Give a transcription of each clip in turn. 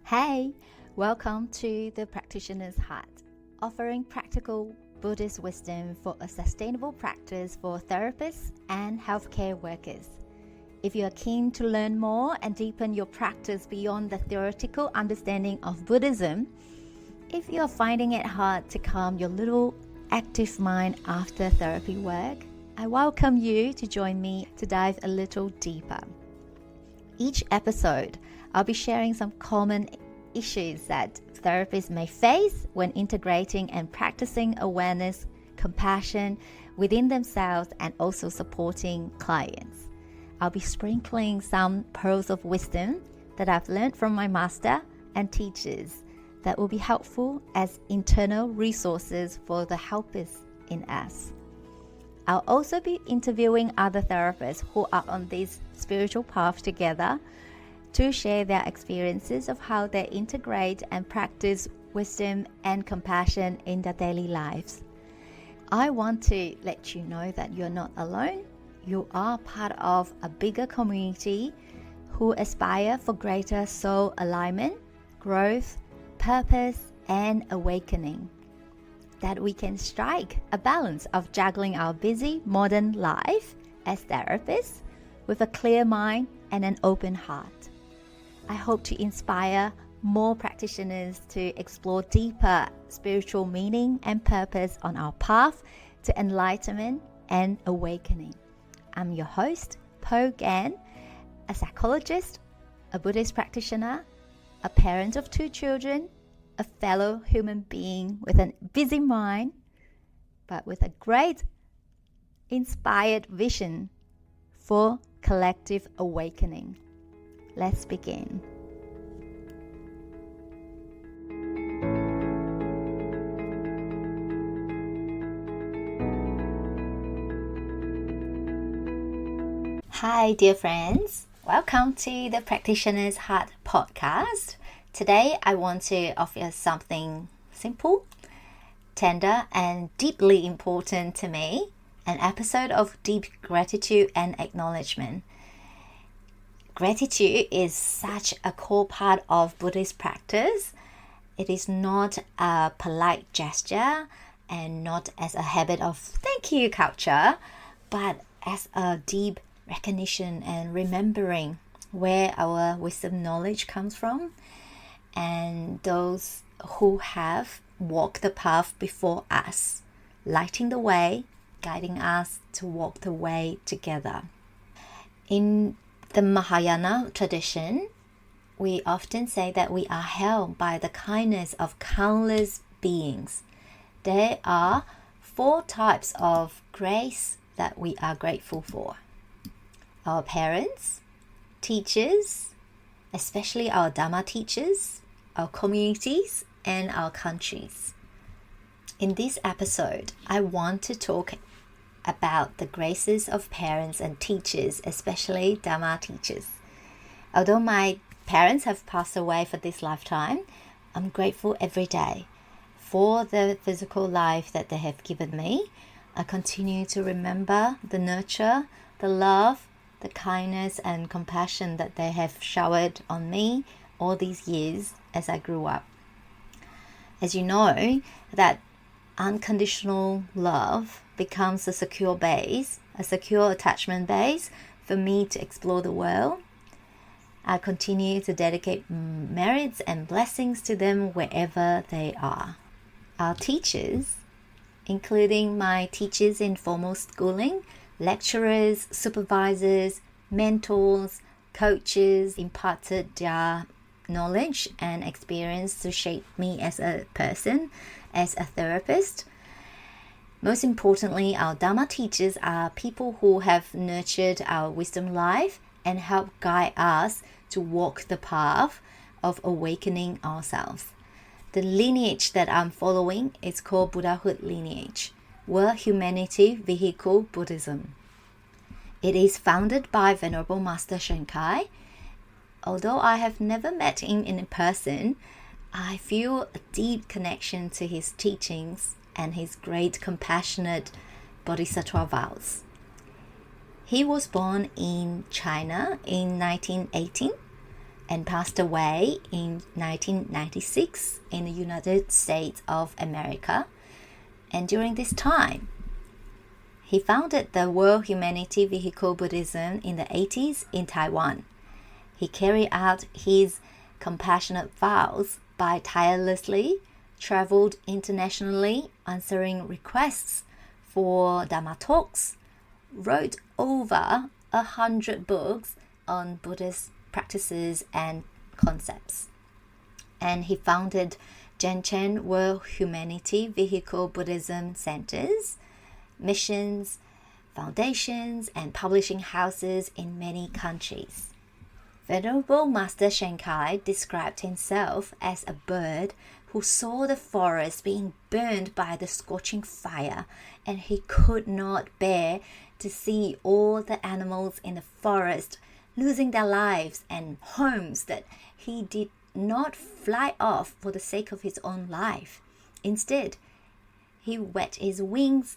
Hey, welcome to the Practitioner's Heart, offering practical Buddhist wisdom for a sustainable practice for therapists and healthcare workers. If you are keen to learn more and deepen your practice beyond the theoretical understanding of Buddhism, if you are finding it hard to calm your little active mind after therapy work, I welcome you to join me to dive a little deeper. Each episode, I'll be sharing some common issues that therapists may face when integrating and practicing awareness, compassion within themselves and also supporting clients. I'll be sprinkling some pearls of wisdom that I've learned from my master and teachers that will be helpful as internal resources for the helpers in us. I'll also be interviewing other therapists who are on this spiritual path together to share their experiences of how they integrate and practice wisdom and compassion in their daily lives. I want to let you know that you're not alone. You are part of a bigger community who aspire for greater soul alignment, growth, purpose, and awakening. That we can strike a balance of juggling our busy modern life as therapists with a clear mind and an open heart. I hope to inspire more practitioners to explore deeper spiritual meaning and purpose on our path to enlightenment and awakening. I'm your host, Po Gan, a psychologist, a Buddhist practitioner, a parent of 2 children, a fellow human being with a busy mind, but with a great inspired vision for collective awakening. Let's begin. Hi, dear friends. Welcome to the Practitioner's Heart podcast. Today, I want to offer something simple, tender, and deeply important to me, an episode of deep gratitude and acknowledgement. Gratitude is such a core part of Buddhist practice. It is not a polite gesture and not as a habit of thank you culture, but as a deep recognition and remembering where our wisdom knowledge comes from and those who have walked the path before us, lighting the way, guiding us to walk the way together. In the Mahayana tradition, we often say that we are held by the kindness of countless beings. There are 4 types of grace that we are grateful for. Our parents, teachers, especially our Dharma teachers, our communities, and our countries. In this episode, I want to talk about the graces of parents and teachers, especially Dharma teachers. Although my parents have passed away for this lifetime, I'm grateful every day for the physical life that they have given me. I continue to remember the nurture, the love, the kindness and compassion that they have showered on me all these years as I grew up. As you know, that unconditional love becomes a secure base, a secure attachment base for me to explore the world. I continue to dedicate merits and blessings to them wherever they are. Our teachers, including my teachers in formal schooling, lecturers, supervisors, mentors, coaches, imparted their knowledge and experience to shape me as a person, as a therapist. Most importantly, our Dharma teachers are people who have nurtured our wisdom life and help guide us to walk the path of awakening ourselves. The lineage that I'm following is called Buddhahood Lineage, World Humanity Vehicle Buddhism. It is founded by Venerable Master Shen-Kai. Although I have never met him in person, I feel a deep connection to his teachings and his great compassionate bodhisattva vows. He was born in China in 1918 and passed away in 1996 in the United States of America. And during this time, he founded the World Humanity Vehicle Buddhism in the 80s in Taiwan. He carried out his compassionate vows by tirelessly traveled internationally, answering requests for Dharma talks, wrote over 100 books on Buddhist practices and concepts. And he founded Jenchen World Humanity Vehicle Buddhism Centers, missions, foundations, and publishing houses in many countries. Venerable Master Shen-Kai described himself as a bird who saw the forest being burned by the scorching fire, and he could not bear to see all the animals in the forest losing their lives and homes that he did not fly off for the sake of his own life. Instead, he wet his wings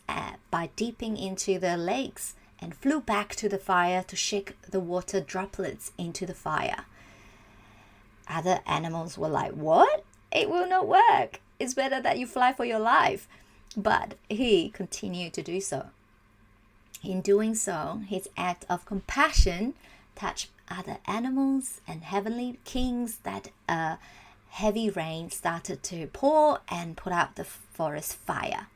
by dipping into the lakes and flew back to the fire to shake the water droplets into the fire. Other animals were like, "What? It will not work. It's better that you fly for your life." But he continued to do so. In doing so, his act of compassion touched other animals and heavenly kings that a heavy rain started to pour and put out the forest fire.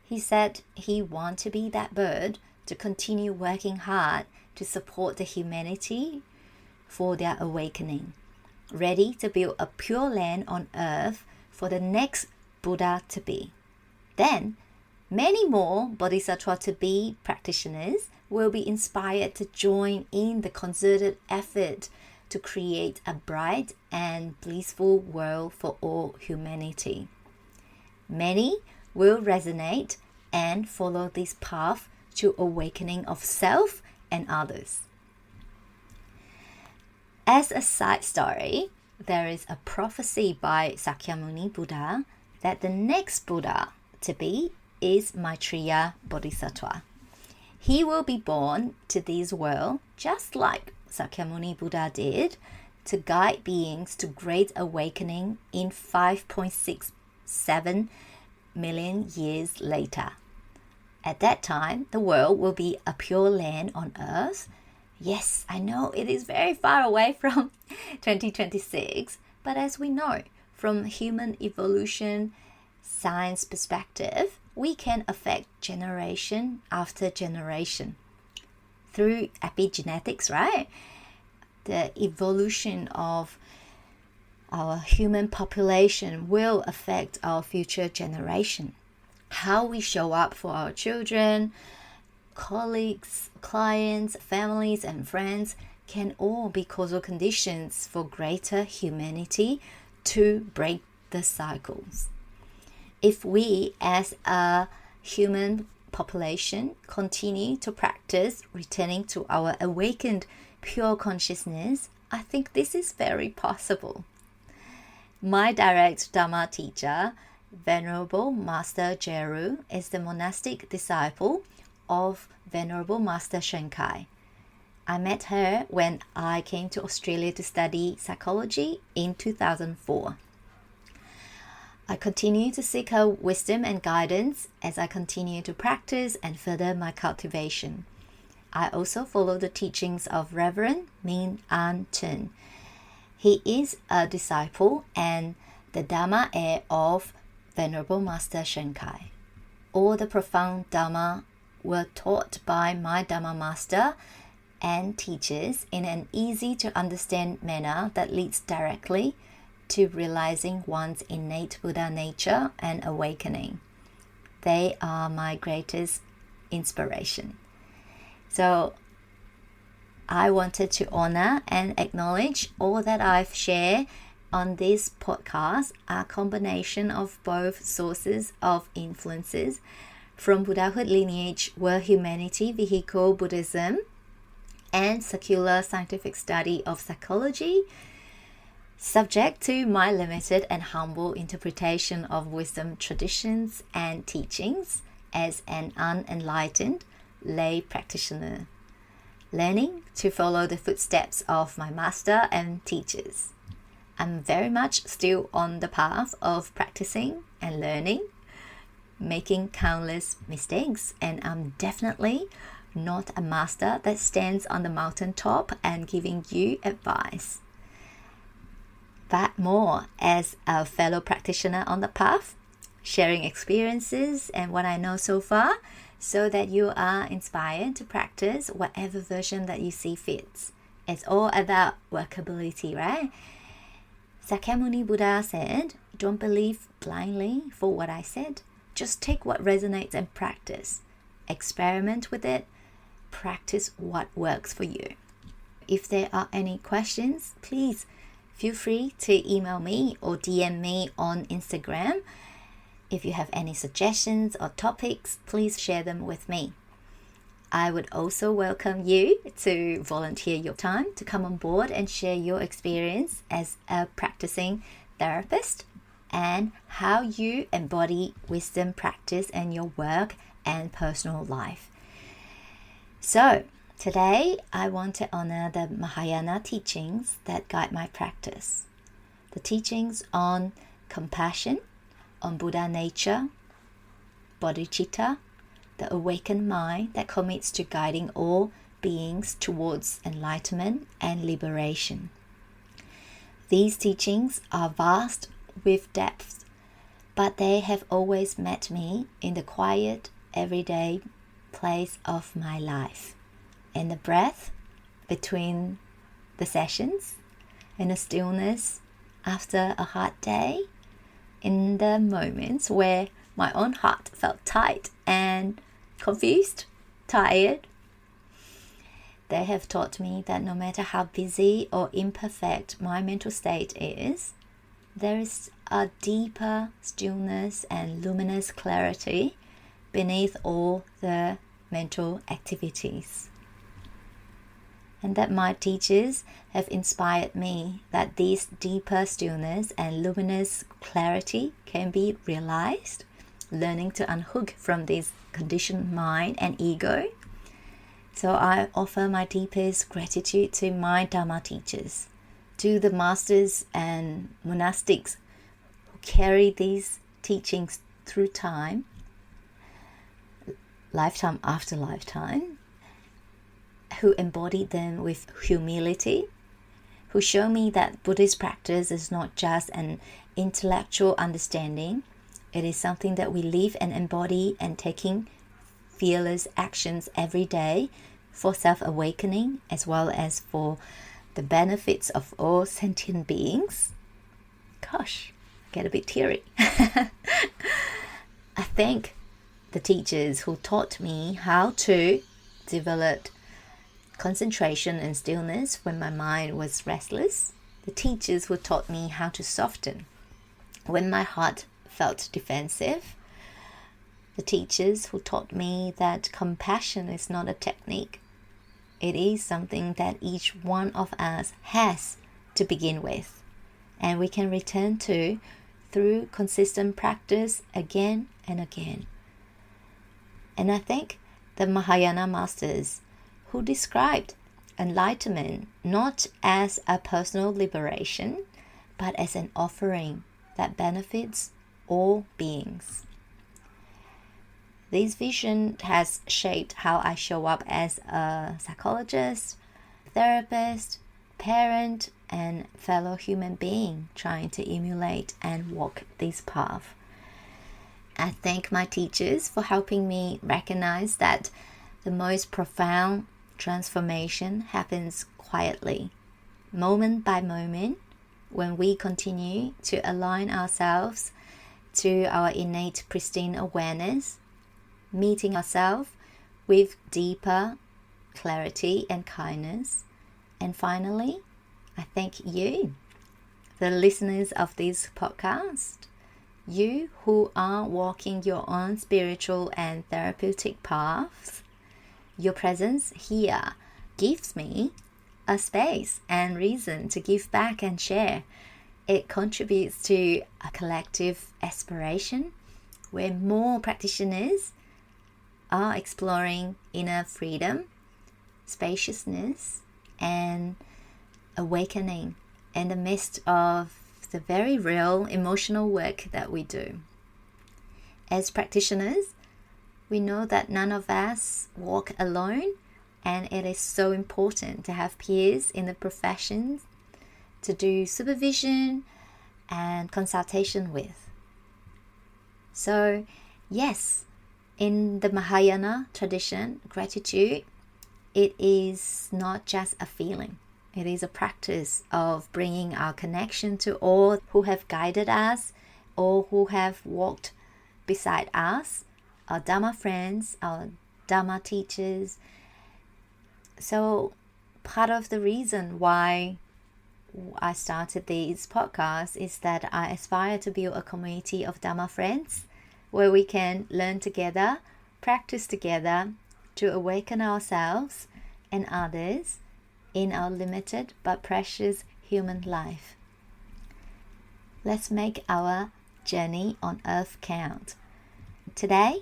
He said he wanted to be that bird to continue working hard to support the humanity for their awakening, ready to build a pure land on earth for the next Buddha to be. Then, many more Bodhisattva to be practitioners will be inspired to join in the concerted effort to create a bright and blissful world for all humanity. Many will resonate and follow this path to awakening of self and others. As a side story, there is a prophecy by Sakyamuni Buddha that the next Buddha to be is Maitreya Bodhisattva. He will be born to this world just like Sakyamuni Buddha did, to guide beings to great awakening in 5.67 million years later. At that time, the world will be a pure land on earth. Yes, I know it is very far away from 2026, but as we know from human evolution science perspective, we can affect generation after generation through epigenetics, right? The evolution of our human population will affect our future generation. How we show up for our children, colleagues, clients, families, and friends can all be causal conditions for greater humanity to break the cycles. If we as a human population continue to practice returning to our awakened pure consciousness, I think this is very possible. My direct Dharma teacher, Venerable Master Jeru, is the monastic disciple of Venerable Master Shen-Kai. I met her when I came to Australia to study psychology in 2004. I continue to seek her wisdom and guidance as I continue to practice and further my cultivation. I also follow the teachings of Reverend Min An Tun. He is a disciple and the Dharma heir of Venerable Master Shen-Kai. All the profound Dharma were taught by my Dharma master and teachers in an easy to understand manner that leads directly to realizing one's innate Buddha nature and awakening. They are my greatest inspiration. So I wanted to honor and acknowledge all that I've shared on this podcast, a combination of both sources of influences from Buddhahood Lineage, World Humanity Vehicle Buddhism, and secular scientific study of psychology, subject to my limited and humble interpretation of wisdom traditions and teachings as an unenlightened lay practitioner, learning to follow the footsteps of my master and teachers. I'm very much still on the path of practicing and learning, making countless mistakes, and I'm definitely not a master that stands on the mountaintop and giving you advice, but more as a fellow practitioner on the path, sharing experiences and what I know so far, so that you are inspired to practice whatever version that you see fits. It's all about workability, right? Sakyamuni Buddha said, don't believe blindly for what I said. Just take what resonates and practice. Experiment with it. Practice what works for you. If there are any questions, please feel free to email me or DM me on Instagram. If you have any suggestions or topics, please share them with me. I would also welcome you to volunteer your time to come on board and share your experience as a practicing therapist and how you embody wisdom practice in your work and personal life. So, today I want to honor the Mahayana teachings that guide my practice. The teachings on compassion, on Buddha nature, bodhicitta, the awakened mind that commits to guiding all beings towards enlightenment and liberation. These teachings are vast with depth, but they have always met me in the quiet, everyday place of my life, in the breath between the sessions, in the stillness after a hard day, in the moments where my own heart felt tight and confused, tired. They have taught me that no matter how busy or imperfect my mental state is, there is a deeper stillness and luminous clarity beneath all the mental activities. And that my teachers have inspired me that this deeper stillness and luminous clarity can be realized, learning to unhook from this conditioned mind and ego. So I offer my deepest gratitude to my Dharma teachers, to the masters and monastics who carry these teachings through time, lifetime after lifetime, who embodied them with humility, who show me that Buddhist practice is not just an intellectual understanding. It is something that we live and embody, and taking fearless actions every day for self-awakening as well as for the benefits of all sentient beings. Gosh, I get a bit teary. I thank the teachers who taught me how to develop concentration and stillness when my mind was restless. The teachers who taught me how to soften when my heart felt defensive. The teachers who taught me that compassion is not a technique. It is something that each one of us has to begin with, and we can return to through consistent practice again and again. And I thank the Mahayana masters who described enlightenment not as a personal liberation, but as an offering that benefits all beings. This vision has shaped how I show up as a psychologist, therapist, parent, and fellow human being trying to emulate and walk this path. I thank my teachers for helping me recognize that the most profound transformation happens quietly, moment by moment, when we continue to align ourselves to our innate pristine awareness, meeting ourselves with deeper clarity and kindness. And finally, I thank you, the listeners of this podcast, you who are walking your own spiritual and therapeutic paths. Your presence here gives me a space and reason to give back and share. It contributes to a collective aspiration where more practitioners are exploring inner freedom, spaciousness, and awakening in the midst of the very real emotional work that we do. As practitioners, we know that none of us walk alone, and it is so important to have peers in the professions to do supervision and consultation with. So, yes, in the Mahayana tradition, gratitude, it is not just a feeling. It is a practice of bringing our connection to all who have guided us, all who have walked beside us, our Dharma friends, our Dharma teachers. So part of the reason why I started these podcasts is that I aspire to build a community of Dharma friends where we can learn together, practice together to awaken ourselves and others in our limited but precious human life. Let's make our journey on earth count. Today,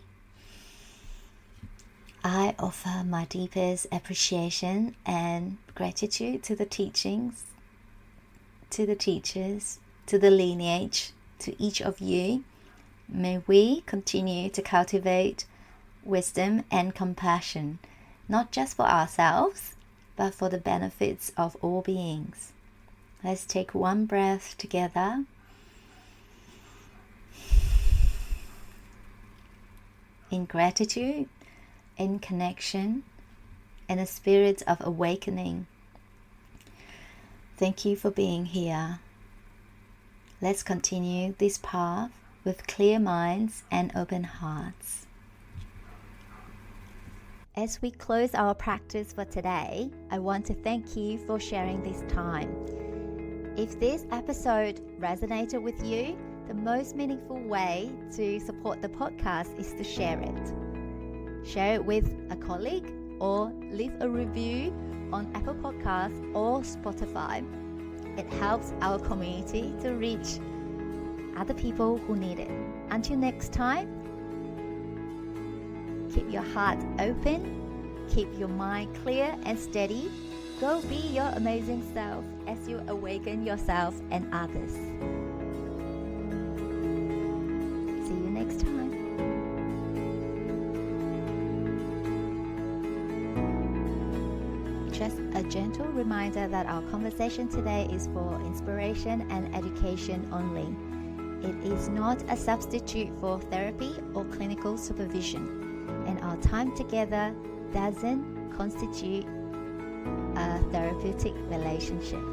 I offer my deepest appreciation and gratitude to the teachings, to the teachers, to the lineage, to each of you. May we continue to cultivate wisdom and compassion, not just for ourselves, but for the benefits of all beings. Let's take one breath together. In gratitude, in connection, in a spirit of awakening. Thank you for being here. Let's continue this path with clear minds and open hearts. As we close our practice for today, I want to thank you for sharing this time. If this episode resonated with you, the most meaningful way to support the podcast is to share it. Share it with a colleague or leave a review on Apple Podcasts or Spotify. It helps our community to reach other people who need it. Until next time, keep your heart open, keep your mind clear and steady. Go be your amazing self as you awaken yourself and others. See you next time. Just a gentle reminder that our conversation today is for inspiration and education only. It is not a substitute for therapy or clinical supervision, and our time together doesn't constitute a therapeutic relationship.